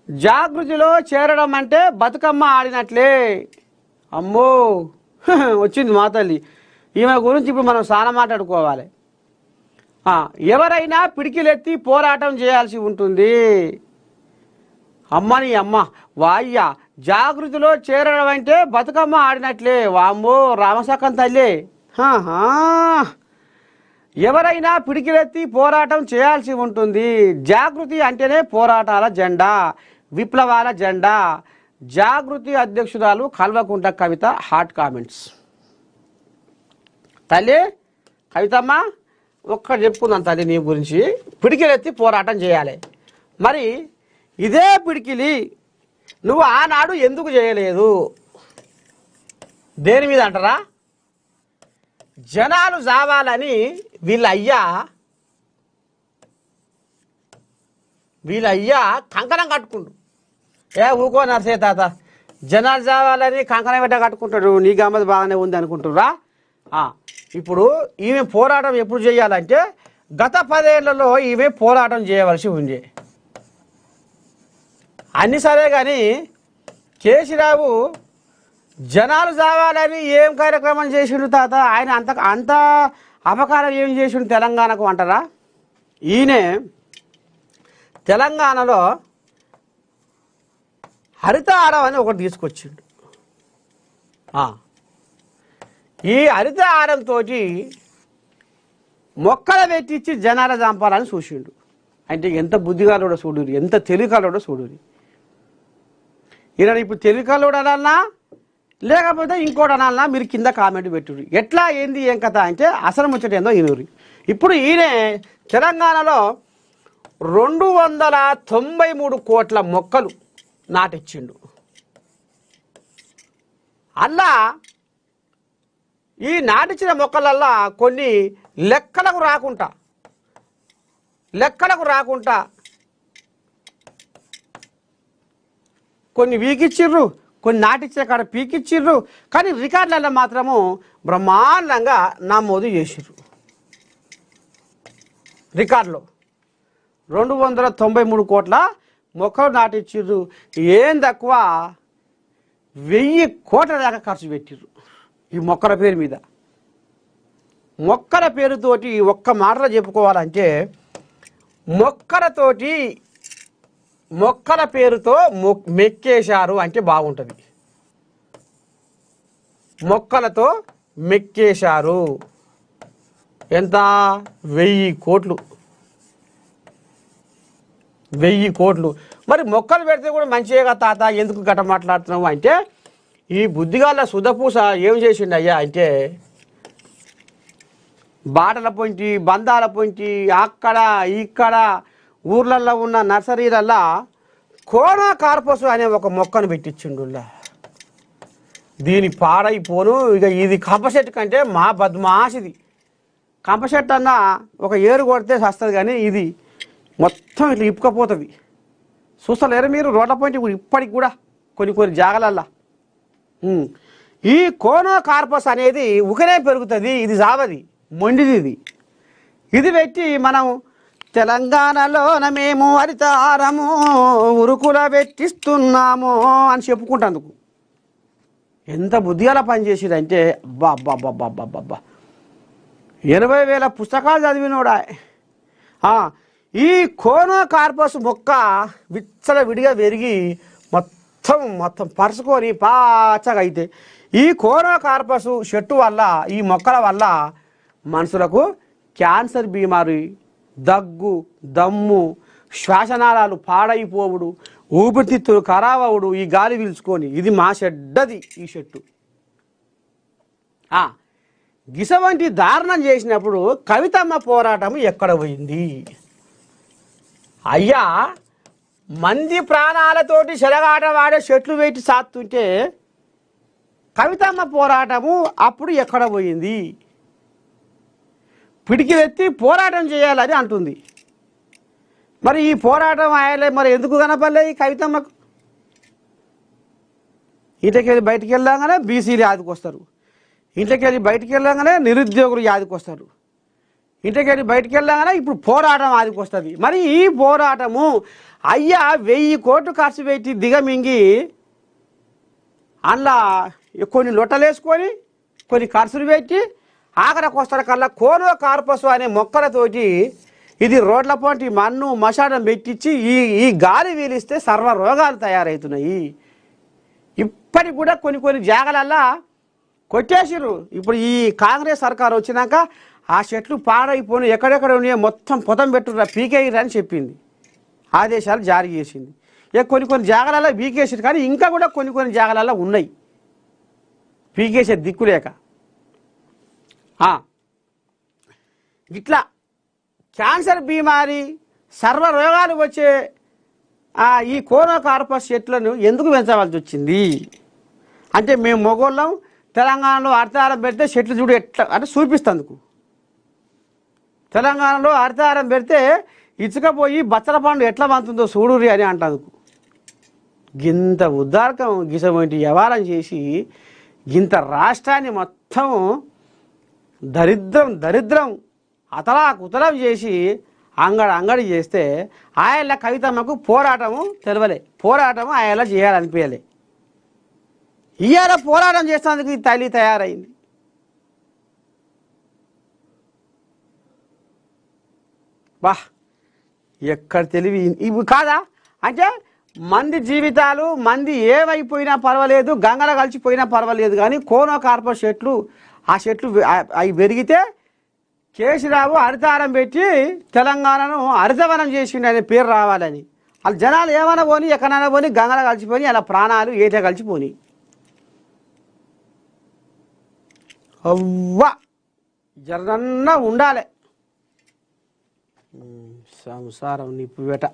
జాగృతిలో చేరడం అంటే బతుకమ్మ ఆడినట్లే. అమ్మో వచ్చింది మా తల్లి. ఈమె గురించి ఇప్పుడు మనం చాలా మాట్లాడుకోవాలి. ఎవరైనా పిడికిలెత్తి పోరాటం చేయాల్సి ఉంటుంది. అమ్మని అమ్మ వాయ్య, జాగృతిలో చేరడం అంటే బతుకమ్మ ఆడినట్లే. వామ్మో రామసక్కం తల్లి. ఎవరైనా పిడికిలెత్తి పోరాటం చేయాల్సి ఉంటుంది. జాగృతి అంటేనే పోరాటాల జెండా, విప్లవాల జెండా. జాగృతి అధ్యక్షురాలు కల్వకుంట్ల కవిత హాట్ కామెంట్స్. తల్లి కవితమ్మ ఒక్కటి చెప్పుకుందాం తల్లి నీ గురించి. పిడికిలెత్తి పోరాటం చేయాలి. మరి ఇదే పిడికిలి నువ్వు ఆనాడు ఎందుకు చేయలేదు? దేని మీద అంటారా? జనాలు చావాలని వీళ్ళ అయ్యా కంకణం కట్టుకుంటు. ఊకో నర్సే తాత, జనాలు చావాలని కంకణం పెట్ట కట్టుకుంటాడు. నీ గమ్మది బాగానే ఉంది అనుకుంటురా? ఇప్పుడు ఈమె పోరాటం ఎప్పుడు చేయాలంటే గత 10 ఏళ్లలో ఈమె పోరాటం చేయవలసి ఉంది. అన్ని సరే కానీ కేసీరావు జనాలు చావాలని ఏం కార్యక్రమం చేసిండు తాత? ఆయన అంత అపకారం ఏం చేసిండు తెలంగాణకు అంటారా? ఈయనే తెలంగాణలో హరితహారం అని ఒకటి తీసుకొచ్చిండు. ఈ హరితహారంతో మొక్కలు పెట్టించి జనాల చంపాలని చూసిండు. అంటే ఎంత బుద్ధిగాలోడో చూడురి, ఎంత తెలివికాలోడో చూడురి. ఈయన ఇప్పుడు తెలివికాలోడు అనాలన్నా లేకపోతే ఇంకోటి అనాలన్నా మీరు కింద కామెంట్ పెట్టుర్రి. ఎట్లా ఏంది ఏం కథ అంటే అసలు ముచ్చట ఏందో ఈనూరి. ఇప్పుడు ఈయనే తెలంగాణలో 293 కోట్ల మొక్కలు నాటిచ్చిండు. అలా ఈ నాటించిన మొక్కలల్లా కొన్ని లెక్కలకు రాకుండా కొన్ని వీకిచ్చిర్రు, కొన్ని నాటించిన కాడ పీకిచ్చిర్రు. కానీ రికార్డులలో మాత్రము బ్రహ్మాండంగా నమోదు చేసిర్రు. రికార్డులో 293 కోట్ల మొక్కలు నాటిచ్చిర్రు. ఏం తక్కువ 1000 కోట్ల దాకా ఖర్చు పెట్టిర్రు ఈ మొక్కల పేరు మీద. మొక్కల పేరుతోటి ఒక్క మాటలో చెప్పుకోవాలంటే మొక్కల పేరుతో మెక్కేశారు అంటే బాగుంటుంది. మొక్కలతో మెక్కేశారు. ఎంత? 1000 కోట్లు. 1000 కోట్లు. మరి మొక్కలు పెడితే కూడా మంచిగా తాత ఎందుకు గట్ట మాట్లాడుతున్నావు అంటే ఈ బుద్ధిగాళ్ళ సుధపూస ఏం చేసిండు అయ్యా అంటే బాటల పొంచి బంధాల పొంచి అక్కడ ఇక్కడ ఊర్లల్లో ఉన్న నర్సరీలల్లో కోనా కార్పస్ అనే ఒక మొక్కను పెట్టించిండు. దీని పాడైపోను ఇక ఇది కంప చెట్టు కంటే మా బద్మాసిది. కంప చెట్టు అన్నా ఒక ఏరు కొడితే వస్తుంది కానీ ఇది మొత్తం ఇట్లా ఇప్పుకపోతుంది. చూస్తలేరు మీరు రోడ్ల పొంచి ఇప్పటికి కూడా కొన్ని జాగలల్లా. ఈ కోనో కార్పస్ అనేది ఉకనే పెరుగుతుంది. ఇది జావది, మొండిది. ఇది పెట్టి మనం తెలంగాణలోన మేము హరితహారము ఉరుకుల పెట్టిస్తున్నాము అని చెప్పుకుంటందుకు ఎంత బుద్ధిగా పనిచేసిరంటే అబ్బా 80,000 పుస్తకాలు చదివినోడా. ఈ కోనో కార్పస్ మొక్క విడిగా పెరిగి మొత్తం పరుచుకొని పాచగా అయితే ఈ కోనో కార్పస్ చెట్టు వల్ల ఈ మొక్కల వల్ల మనుషులకు క్యాన్సర్ బీమారి, దగ్గు, దమ్ము, శ్వాసనాళాలు పాడైపోవుడు, ఊపిరితిత్తులు ఖరాబవుడు ఈ గాలి పీల్చుకొని. ఇది మా చెడ్డది ఈ చెట్టు. గిసవంటి దారుణం చేసినప్పుడు కవితమ్మ పోరాటం ఎక్కడ పోయింది అయ్యా? మంది ప్రాణాలతోటి చెలగాట వాడే చెట్లు పెట్టి సాత్తుంటే కవితమ్మ పోరాటము అప్పుడు ఎక్కడ పోయింది? పిడికిలెత్తి పోరాటం చేయాలని అంటుంది. మరి ఈ పోరాటం ఆయలే మరి ఎందుకు కనపడలే ఈ కవితమ్మకు? ఇంట్లోకెళ్ళి బయటికి వెళ్ళగానే బీసీలు యాదికొస్తారు, ఇంట్లోకెళ్ళి బయటికి వెళ్ళగానే నిరుద్యోగులు యాదికొస్తారు. ఇంటికెళ్ళి బయటికి వెళ్ళగానే ఇప్పుడు పోరాటం ఆదికి వస్తుంది. మరి ఈ పోరాటము అయ్యా 1000 కోట్లు ఖర్చు పెట్టి దిగమింగి అందులో కొన్ని లొట్టలేసుకొని కొన్ని ఖర్చులు పెట్టి ఆఖరికి వస్తాడు కల్లా కోనో కార్పస్ అనే మొక్కలతోటి ఇది రోడ్ల పొంటి మన్ను మశానం పెట్టించి ఈ గాలి వీలిస్తే సర్వ రోగాలు తయారవుతున్నాయి. ఇప్పటికి కూడా కొన్ని జాగాలల్లా కొట్టేసిర్రు. ఇప్పుడు ఈ కాంగ్రెస్ సర్కారు వచ్చినాక ఆ చెట్లు పాడైపోయి ఎక్కడెక్కడ ఉన్నాయో మొత్తం పొతం పెట్టుర్రా పీకేయరు అని చెప్పింది, ఆదేశాలు జారీ చేసింది. ఇక కొన్ని జాగాలలో పీకేసారు, కానీ ఇంకా కూడా కొన్ని జాగాలలో ఉన్నాయి పీకేసే దిక్కులేక. ఇట్లా క్యాన్సర్ బీమారి సర్వ రోగాలు వచ్చే ఈ కోనో కార్పస్ చెట్లను ఎందుకు పెంచవలసి వచ్చింది అంటే, మేము మొగోళ్ళం తెలంగాణలో హరితహారం పెడితే చెట్లు చూడు ఎట్లా అంటే చూపిస్తందుకు. తెలంగాణలో హరితహారం పెడితే ఇసుకపోయి బచ్చల పండు ఎట్లా పంతుందో చూడురి అని అంటందుకు. గింత ఉద్దారకం గిసమంటి వ్యవహారం చేసి గింత రాష్ట్రాన్ని మొత్తం దరిద్రం అతలాకుతలం చేసి అంగడి చేస్తే ఆయల్ల కవితమ్మకు పోరాటము తెలవలే, పోరాటము ఆయల్ల చేయాలనిపించలే. ఇవాళ పోరాటం చేసేందుకు ఈ తల్లి తయారైంది. బా ఎక్కడ తెలివి ఇవి కాదా అంటే, మంది జీవితాలు మంది ఏవైపోయినా పర్వాలేదు, గంగలో కలిసిపోయినా పర్వాలేదు, కానీ కోనో కార్పస్ చెట్లు ఆ చెట్లు అవి పెరిగితే కేసీరావు హరితహారం పెట్టి తెలంగాణను హరితవనం చేసిండు అనే పేరు రావాలని. వాళ్ళు జనాలు ఏమైనా పోని ఎక్కడైనా పోని గంగలో కలిసిపోయి అలా ప్రాణాలు ఏట కలిసిపోని. అవ్వ జరదన్నా ఉండాలి సంసారం నిప్పు వేట.